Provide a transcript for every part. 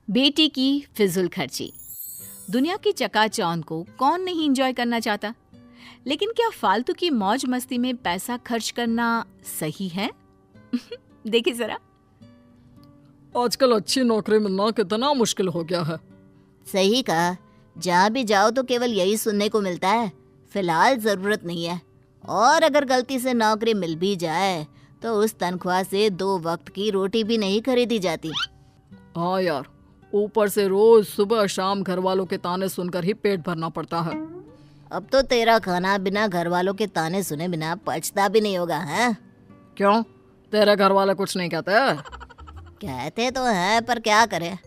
बेटी की फिजूल खर्ची। दुनिया की चकाचौंध को कौन नहीं एंजॉय करना चाहता, लेकिन क्या फालतू की मौज मस्ती में पैसा खर्च करना सही है? देखिए जरा। आजकल अच्छी नौकरी मिलना कितना मुश्किल हो गया है। सही कहा, जहाँ भी जाओ तो केवल यही सुनने को मिलता है, फिलहाल जरूरत नहीं है। और अगर गलती से नौकरी मिल भी जाए तो उस तनख्वाह से 2 वक्त की रोटी भी नहीं खरीदी जाती। हाँ यार, ऊपर से रोज सुबह शाम घर वालों के ताने सुनकर ही पेट भरना पड़ता है। अब तो तेरा खाना बिना घर वालों के ताने सुने बिना पचता भी नहीं होगा, है? क्यों, तेरे घर वाले कुछ नहीं कहते? कहते तो हैं, पर क्या करें,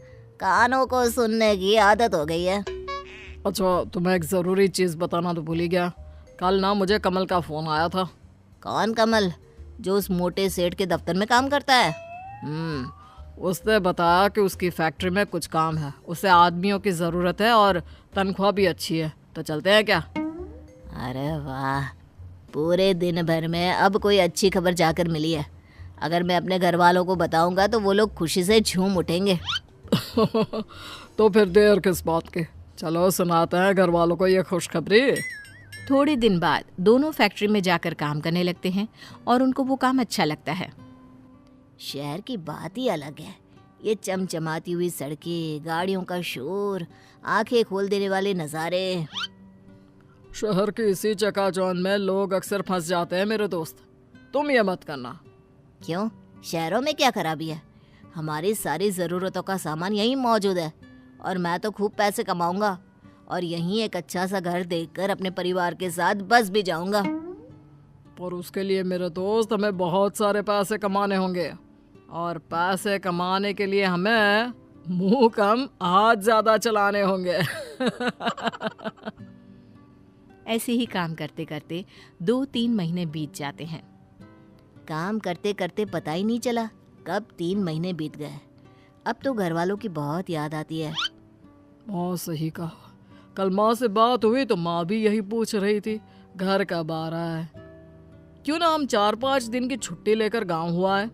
कानों को सुनने की आदत हो गई है। अच्छा, तुम्हें एक जरूरी चीज बताना तो भूल ही गया। कल ना मुझे कमल का फोन आया था। कौन कमल? जो उस मोटे सेठ के दफ्तर में काम करता है? उसने बताया कि उसकी फैक्ट्री में कुछ काम है, उसे आदमियों की ज़रूरत है और तनख्वाह भी अच्छी है, तो चलते हैं क्या? अरे वाह, पूरे दिन भर में अब कोई अच्छी खबर जाकर मिली है। अगर मैं अपने घर वालों को बताऊंगा तो वो लोग खुशी से झूम उठेंगे। तो फिर देर किस बात की, चलो सुनाते हैं घर वालों को ये खुशखबरी। थोड़े दिन बाद दोनों फैक्ट्री में जाकर काम करने लगते हैं और उनको वो काम अच्छा लगता है। शहर की बात ही अलग है। ये चमचमाती हुई सड़कें, गाड़ियों का शोर, आंखें खोल देने वाले नज़ारे। शहर की इसी चकाचौंध में लोग अक्सर फंस जाते हैं मेरे दोस्त, तुम ये मत करना। क्यों, शहरों में क्या खराबी है? हमारी सारी ज़रूरतों का सामान यहीं मौजूद है और मैं तो खूब पैसे कमाऊंगा और यहीं एक अच्छा सा घर देखकर अपने परिवार के साथ बस भी जाऊंगा। पर उसके लिए मेरे दोस्त हमें बहुत सारे पैसे कमाने होंगे, और पैसे कमाने के लिए हमें मुंह कम हाथ ज़्यादा चलाने होंगे। ऐसे ही काम करते करते 2-3 महीने बीत जाते हैं। काम करते करते पता ही नहीं चला कब 3 महीने बीत गए। अब तो घर वालों की बहुत याद आती है। हाँ सही कहा, कल माँ से बात हुई तो माँ भी यही पूछ रही थी, घर कब आ रहा है? क्यों ना हम 4-5 दिन की छुट्टी लेकर गांव हुआ है।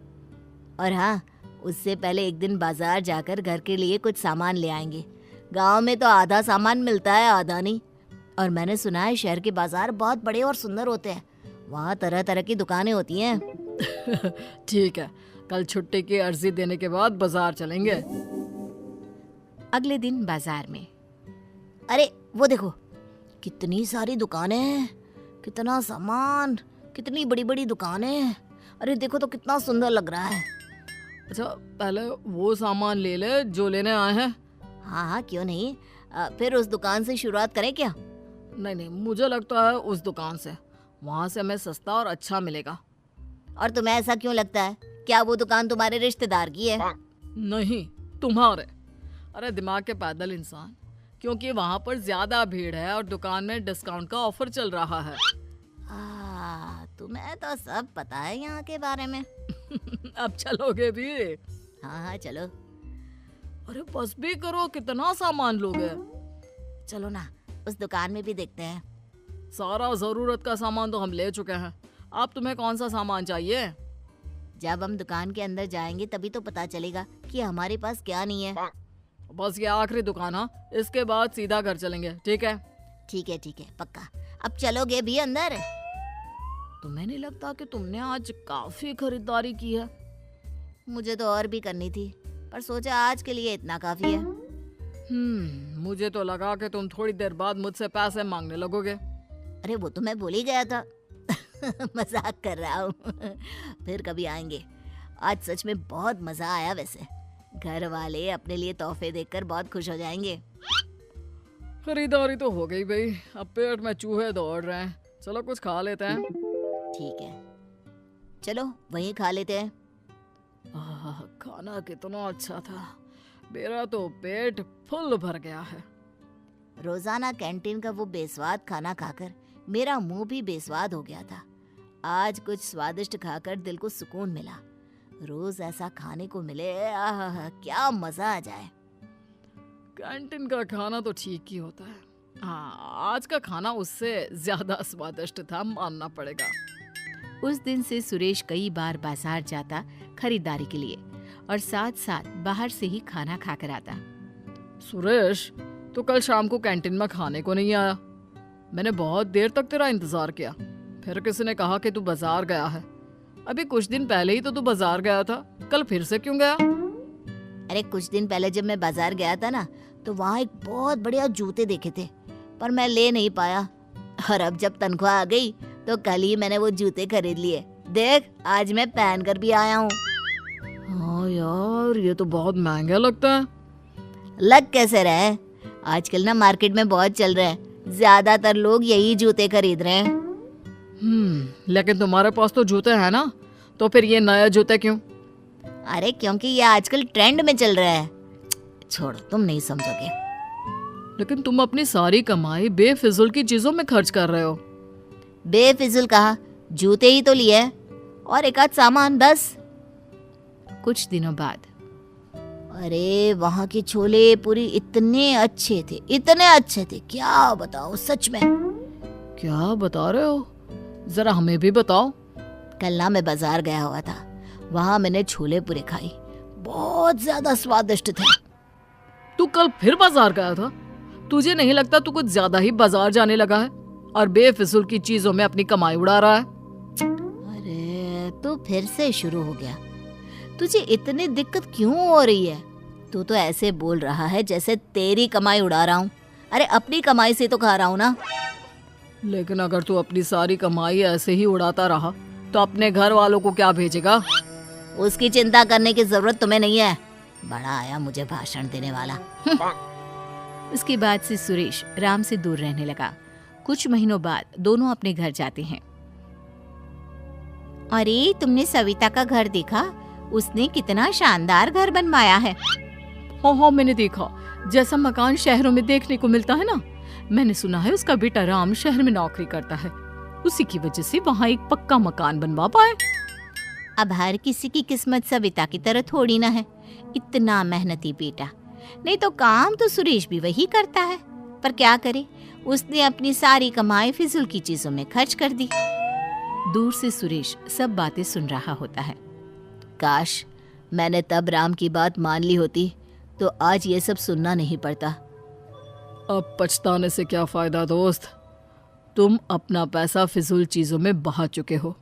और हाँ, उससे पहले एक दिन बाजार जाकर घर के लिए कुछ सामान ले आएंगे। गांव में तो आधा सामान मिलता है, आधा नहीं। और मैंने सुना है शहर के बाजार बहुत बड़े और सुंदर होते हैं, वहाँ तरह तरह की दुकानें होती हैं। ठीक है, कल छुट्टी की अर्जी देने के बाद बाजार चलेंगे। अगले दिन बाजार में, अरे वो देखो, कितनी सारी दुकानें हैं, कितना सामान, कितनी बड़ी बड़ी दुकानें। अरे देखो तो कितना सुंदर लग रहा है। अच्छा, पहले वो सामान ले ले जो लेने आए हैं। हाँ हाँ, क्यों नहीं। फिर उस दुकान से शुरुआत करें क्या? नहीं, मुझे लगता है उस दुकान से, वहाँ से हमें सस्ता और अच्छा मिलेगा। और तुम्हें ऐसा क्यों लगता है? क्या वो दुकान तुम्हारे रिश्तेदार की है? नहीं, तुम्हारे। अरे दिमाग के पैदल इंसान, क्योंकि वहाँ पर ज्यादा भीड़ है और दुकान में डिस्काउंट का ऑफर चल रहा है। तुम्हें तो सब पता है यहाँ के बारे में। अब चलोगे भी? हाँ हाँ चलो। अरे बस भी करो, कितना सामान लोगे? चलो ना, उस दुकान में भी देखते हैं। सारा जरूरत का सामान तो हम ले चुके हैं, अब तुम्हें कौन सा सामान चाहिए? जब हम दुकान के अंदर जाएंगे तभी तो पता चलेगा कि हमारे पास क्या नहीं है। बस ये आखिरी दुकान है, इसके बाद सीधा घर चलेंगे, ठीक है? ठीक है, पक्का। अब चलोगे भी अंदर? तुम्हें नहीं लगता कि तुमने आज काफी खरीदारी की है? मुझे तो और भी करनी थी, पर सोचा आज के लिए इतना काफी है। मुझे तो लगा कि तुम थोड़ी देर बाद मुझसे पैसे मांगने लगोगे। अरे वो तो मैं भूल ही गया था। मजाक कर रहा हूँ। फिर कभी आएंगे। आज सच में बहुत मजा आया। वैसे घर वाले अपने लिए तोहफे देखकर बहुत खुश हो जाएंगे। खरीदारी तो हो गई भाई, अब पेट में चूहे दौड़ रहे हैं, चलो कुछ खा लेते हैं। ठीक है, चलो वहीं खा लेते हैं। खाना कितना अच्छा था, मेरा तो पेट फुल भर गया है। रोजाना कैंटीन का वो बेस्वाद खाना खाकर मेरा मुंह भी बेस्वाद हो गया था। आज कुछ स्वादिष्ट खाकर दिल को सुकून मिला। रोज ऐसा खाने को मिले, क्या मजा आ जाए। कैंटीन का खाना तो ठीक ही होता है, हाँ आज का खाना उससे ज्यादा स्वादिष्ट था, मानना पड़ेगा। उस दिन से सुरेश कई बार बाजार जाता खरीदारी के लिए और साथ साथ बाहर से ही खाना खाकर आता। सुरेश, तू कल शाम को कैंटीन में खाने को नहीं आया। मैंने बहुत देर तक तेरा इंतजार किया। फिर किसी ने कहा कि तू बाजार गया है। अभी कुछ दिन पहले ही तो तू बाजार गया था, कल फिर से क्यों गया? अरे कुछ दिन पहले जब मैं बाजार गया था ना, तो वहाँ एक बहुत बढ़िया जूते देखे थे, पर मैं ले नहीं पाया। और अब जब तनख्वाह आ गई तो कल ही मैंने वो जूते खरीद लिए। देख, आज मैं पहन कर भी आया हूँ। हाँ यार, ये तो बहुत महंगा लगता है। लग कैसे रहे, आजकल ना मार्केट में बहुत चल रहे हैं, ज्यादातर लोग यही जूते खरीद रहे हैं। लेकिन तुम्हारे पास तो जूते हैं ना, तो फिर ये नए जूते क्यों? अरे क्योंकि ये आजकल ट्रेंड में चल रहा है। छोड़ो, तुम नहीं समझोगे। लेकिन तुम अपनी सारी कमाई बेफिजुल की चीजों में खर्च कर रहे हो। बेफिजुल कहा, जूते ही तो लिए हैं, और एक आध सामान बस। कुछ दिनों बाद अरे वहाँ के छोले पूरी इतने अच्छे थे, इतने अच्छे थे, क्या बताओ सच में। क्या बता रहे हो? जरा हमें भी बताओ। कल ना मैं बाजार गया हुआ था, वहाँ मैंने छोले पूरे खाई, बहुत ज्यादा स्वादिष्ट थे। तू कल फिर बाजार गया था? तुझे नहीं लगता तू कुछ ज्यादा ही बाजार जाने लगा है और बेफिजुल की चीजों में अपनी कमाई उड़ा रहा है? अरे तू फिर से शुरू हो गया। तुझे इतनी दिक्कत क्यों हो रही है? तू तो ऐसे बोल रहा है जैसे तेरी कमाई उड़ा रहा हूँ। अरे अपनी कमाई से तो खा रहा हूँ ना। लेकिन अगर तू अपनी सारी कमाई ऐसे ही उड़ाता रहा तो अपने घर वालों को क्या भेजेगा? उसकी चिंता करने की जरूरत तुम्हें नहीं है। बड़ा आया मुझे भाषण देने वाला। उसके बाद से सुरेश राम से दूर रहने लगा। कुछ महीनों बाद दोनों अपने घर जाते हैं। अरे तुमने सविता का घर देखा? उसने कितना शानदार घर बनवाया है। हाँ, मैंने देखा। जैसा मकान शहरों में देखने को मिलता है ना। मैंने सुना है उसका बेटा राम शहर में नौकरी करता है, उसी की वजह से वहाँ एक पक्का मकान बनवा पाए। अब हर किसी की किस्मत सविता की तरह थोड़ी ना है। इतना मेहनती बेटा, नहीं तो काम तो सुरेश भी वही करता है, पर क्या करे, उसने अपनी सारी कमाई फिजूल की चीजों में खर्च कर दी। दूर से सुरेश सब बातें सुन रहा होता है। काश मैंने तब राम की बात मान ली होती तो आज ये सब सुनना नहीं पड़ता। अब पछताने से क्या फायदा दोस्त, तुम अपना पैसा फिजूल चीजों में बहा चुके हो।